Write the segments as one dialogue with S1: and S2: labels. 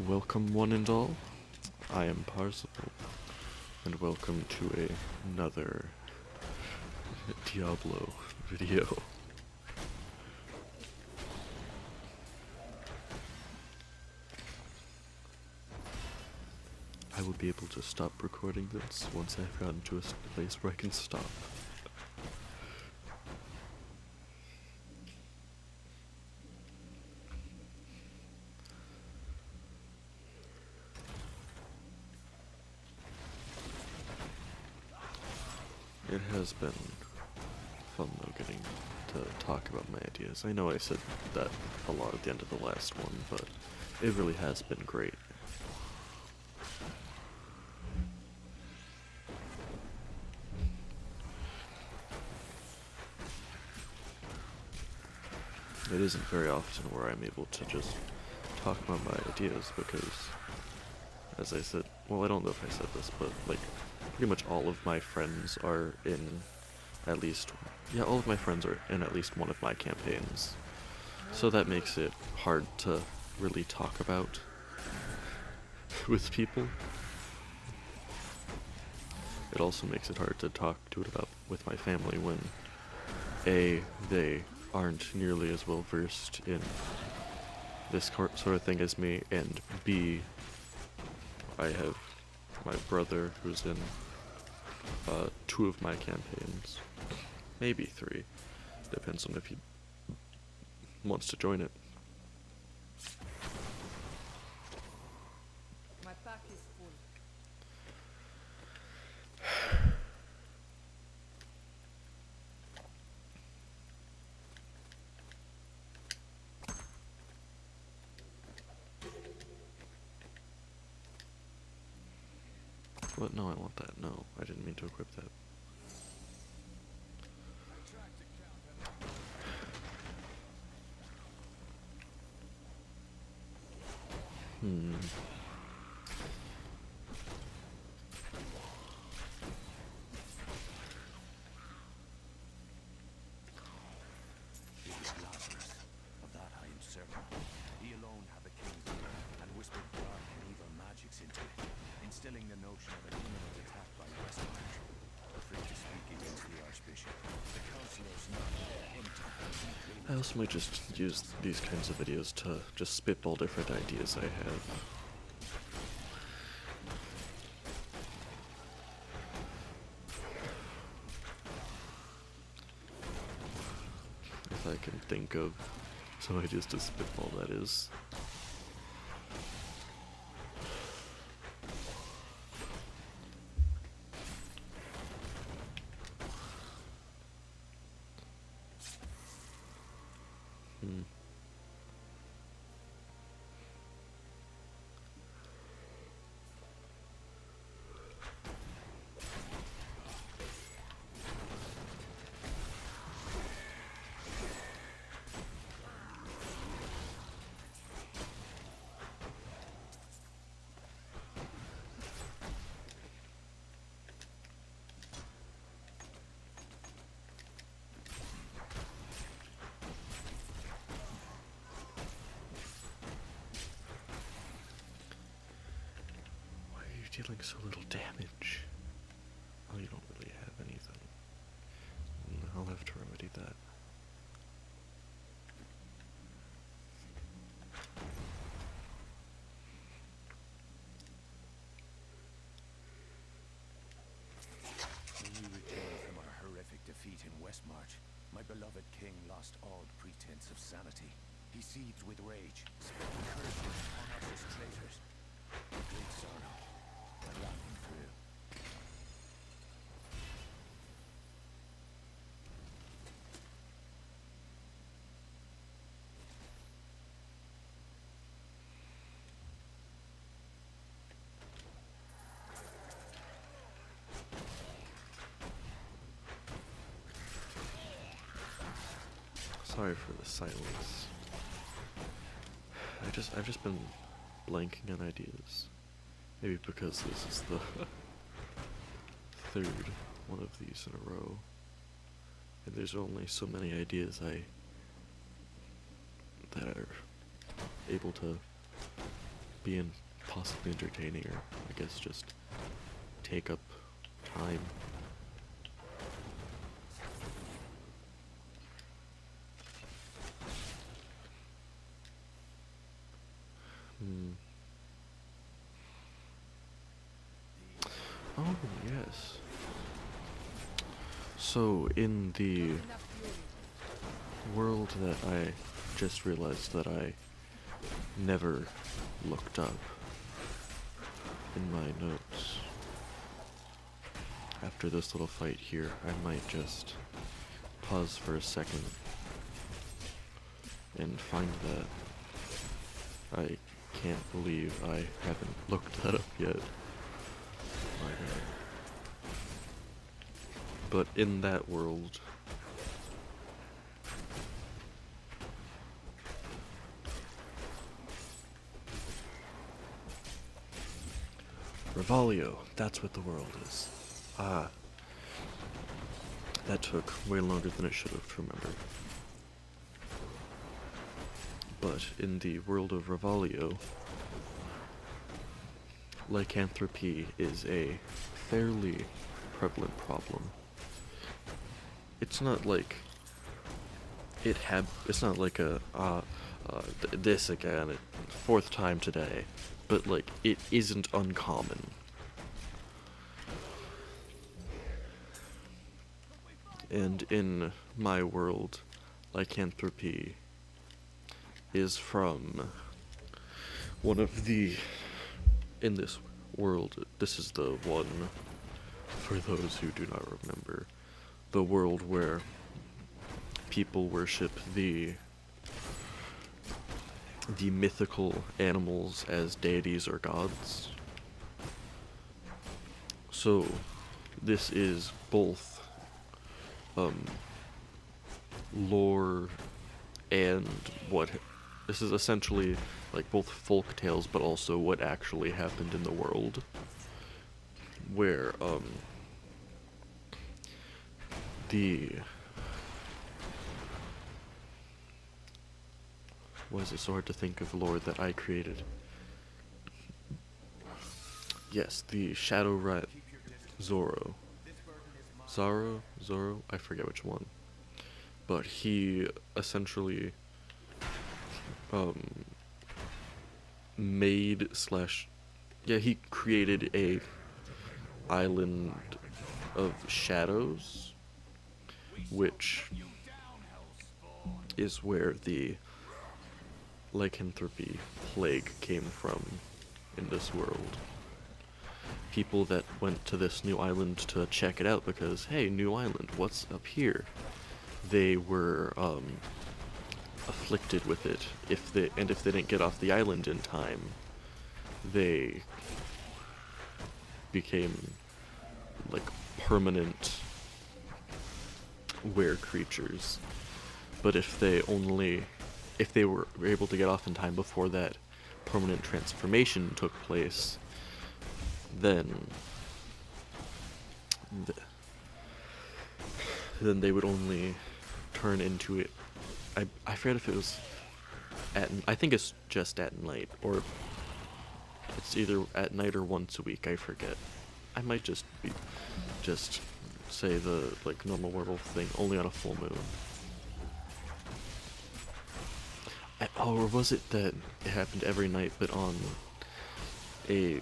S1: Welcome one and all, I am Parzival, and welcome to another Diablo video. I will be able to stop recording this once I've gotten to a place where I can stop. It has been fun though getting to talk about my ideas. I know I said that a lot at the end of the last one, but it really has been great. It isn't very often where I'm able to just talk about my ideas because, as I said, well, I don't know if I said this, but like pretty much all of my friends are in at least, all of my friends are in at least one of my campaigns. So that makes it hard to really talk about with people. It also makes it hard to talk to it about with my family when A, they aren't nearly as well versed in this sort of thing as me, and B, I have my brother who's in 2 of my campaigns, maybe 3, depends on if he wants to join it.
S2: My pack is full.
S1: What? No, I want that. No, I didn't mean to equip that.
S3: It is Lazarus. Of that I am certain. He alone had the king's ear, and whispered dark and evil magics into it, instilling the notion of an imminent attack by Westmarch. Afraid to speak against the Archbishop, the councillors nodded their hint
S1: I also might just use these kinds of videos to just spitball different ideas I have. If I can think of some ideas to spitball, that is. Dealing so little damage. Oh, you don't really have anything. I'll have to remedy that.
S3: When we returned from our horrific defeat in Westmarch, my beloved king lost all pretense of sanity. He seethed with rage, spitting curses upon us as traitors. In great sorrow, I ran him through.
S1: Sorry for the silence. I've just been blanking on ideas. Maybe because this is the 3rd one of these in a row. And there's only so many ideas that are able to being possibly entertaining, or I guess just take up time. Oh, yes. So, in the world that I just realized that I never looked up in my notes, after this little fight here, I might just pause for a second and find that. I can't believe I haven't looked that up yet. My God. But in that world, Revalio, that's what the world is. Ah. That took way longer than it should have to remember. But in the world of Revalio, lycanthropy is a fairly prevalent problem. It's not like it's not like this again, fourth time today, but like it isn't uncommon. And in my world, lycanthropy is from one of the, in this world, this is the one, for those who do not remember, the world where people worship the mythical animals as deities or gods. So this is both lore and what this is essentially like both folk tales but also what actually happened in the world, where why is it so hard to think of lore that I created? Yes, the Shadow Rat Zoro, I forget which one. But he essentially he created a island of shadows, which is where the lycanthropy plague came from in this world. People that went to this new island to check it out because, hey, new island, what's up here? They were afflicted with it. If they didn't get off the island in time, they became like permanent were creatures. But if they were able to get off in time before that permanent transformation took place, then they would only turn into it. I forget if it was I think it's just at night, or it's either at night or once a week, I forget. I might just say the like normal werewolf thing only on a full moon. Or was it that it happened every night but on a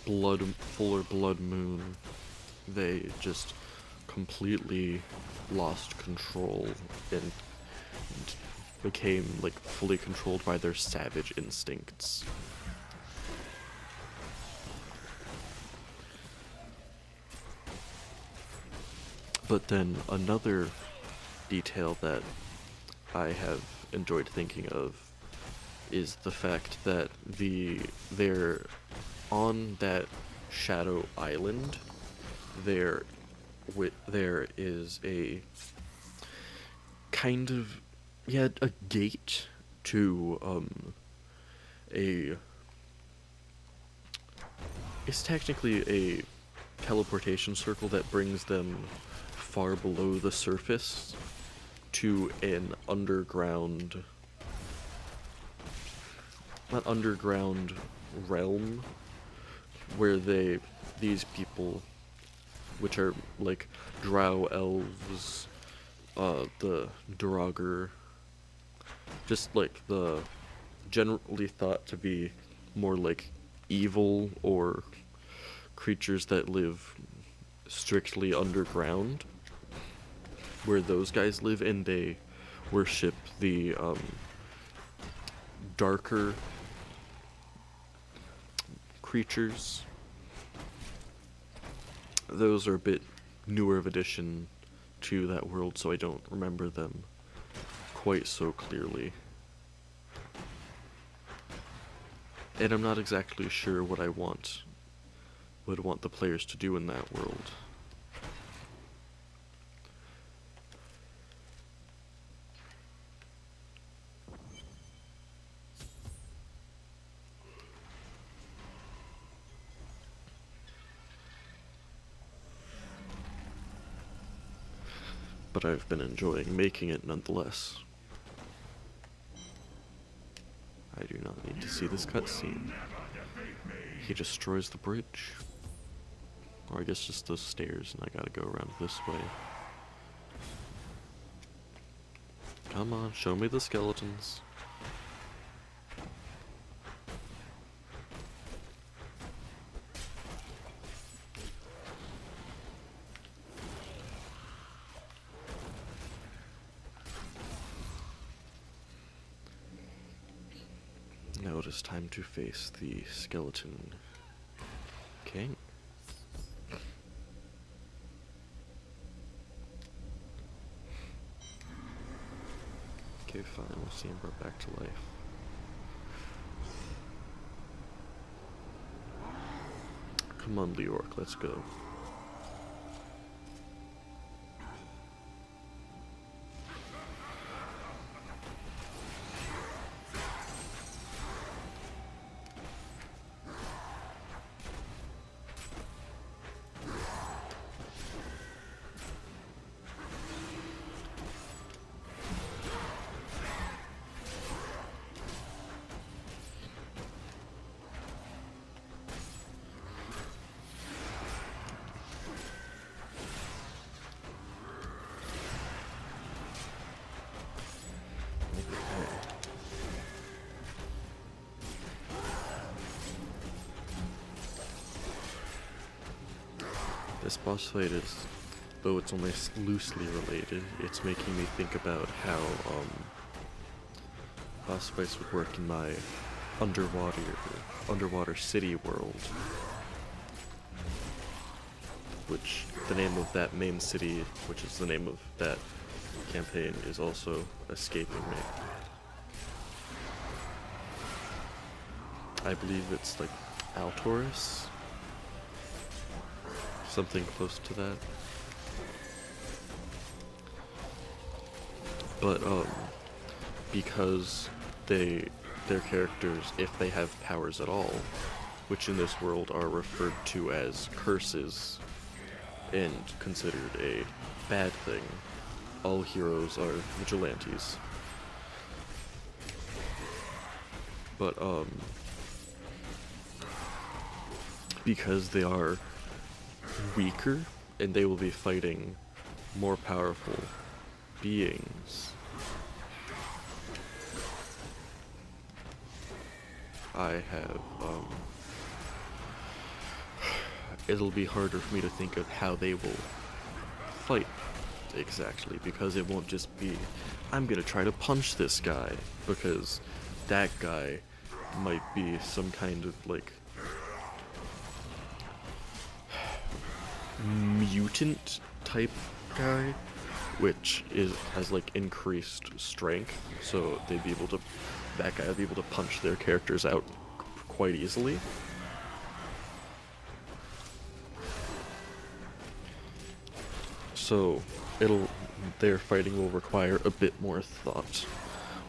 S1: fuller blood moon they just completely lost control and became like fully controlled by their savage instincts? But then another detail that I have enjoyed thinking of is the fact that they're on that shadow island. There is a kind of a gate to it's technically a teleportation circle that brings them far below the surface to an underground an underground realm where these people, which are like drow elves, the Draugr, just like the generally thought to be more like evil or creatures that live strictly underground, where those guys live, and they worship the darker creatures. Those are a bit newer of addition to that world, so I don't remember them quite so clearly. And I'm not exactly sure what I would want the players to do in that world. But I've been enjoying making it nonetheless. I do not need to see this cutscene. He destroys the bridge. Or I guess just those stairs, and I gotta go around this way. Come on, show me the skeletons. Now it is time to face the skeleton king. Okay, fine, we'll see him brought back to life. Come on, Leorc, let's go. This boss fight is, though it's only loosely related, it's making me think about how boss fights would work in my underwater city world. Which, the name of that main city, which is the name of that campaign, is also escaping me. I believe it's like Altoris? Something close to that. But because their characters, if they have powers at all, which in this world are referred to as curses and considered a bad thing, all heroes are vigilantes. But because they are weaker, and they will be fighting more powerful beings, I have, it'll be harder for me to think of how they will fight exactly, because it won't just be, I'm gonna try to punch this guy, because that guy might be some kind of, like, mutant type guy, which has like increased strength, so that guy would be able to punch their characters out quite easily. So their fighting will require a bit more thought,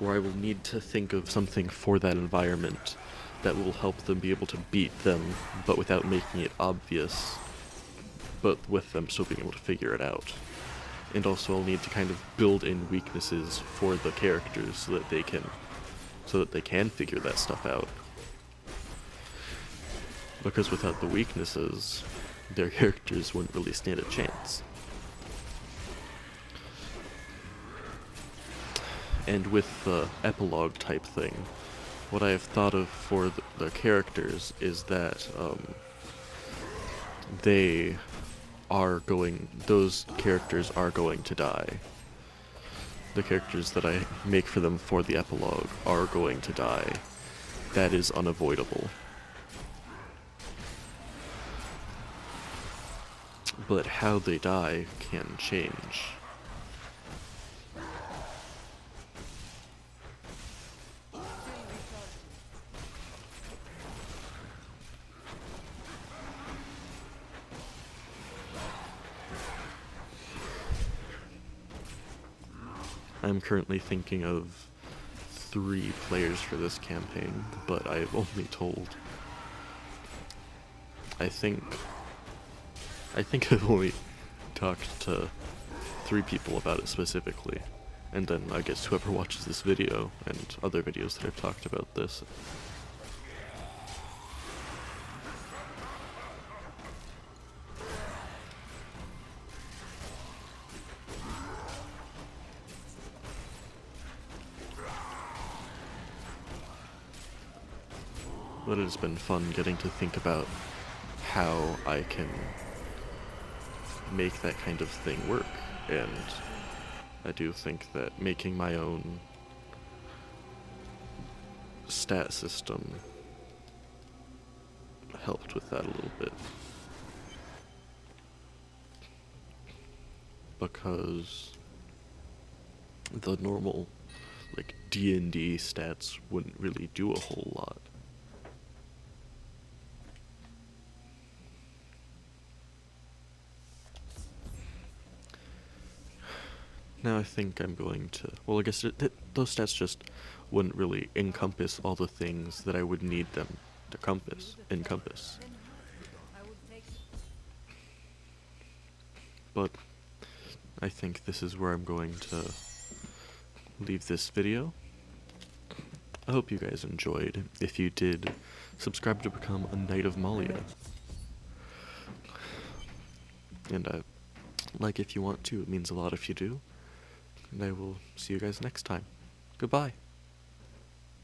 S1: where I will need to think of something for that environment that will help them be able to beat them, but without making it obvious, but with them still being able to figure it out. And also I'll need to kind of build in weaknesses for the characters so that they can so that they can figure that stuff out. Because without the weaknesses, their characters wouldn't really stand a chance. And with the epilogue type thing, what I have thought of for the characters is that those characters are going to die. The characters that I make for them for the epilogue are going to die. That is unavoidable. But how they die can change. I'm currently thinking of 3 players for this campaign, but I've only told... I think I've only talked to 3 people about it specifically, and then I guess whoever watches this video and other videos that I've talked about this. But it has been fun getting to think about how I can make that kind of thing work, and I do think that making my own stat system helped with that a little bit. Because the normal, like, D&D stats wouldn't really do a whole lot. Now I think I'm going to... Well, I guess those stats just wouldn't really encompass all the things that I would need them to encompass. But I think this is where I'm going to leave this video. I hope you guys enjoyed. If you did, subscribe to become a Knight of Malia. And like if you want to, it means a lot if you do. And I will see you guys next time. Goodbye.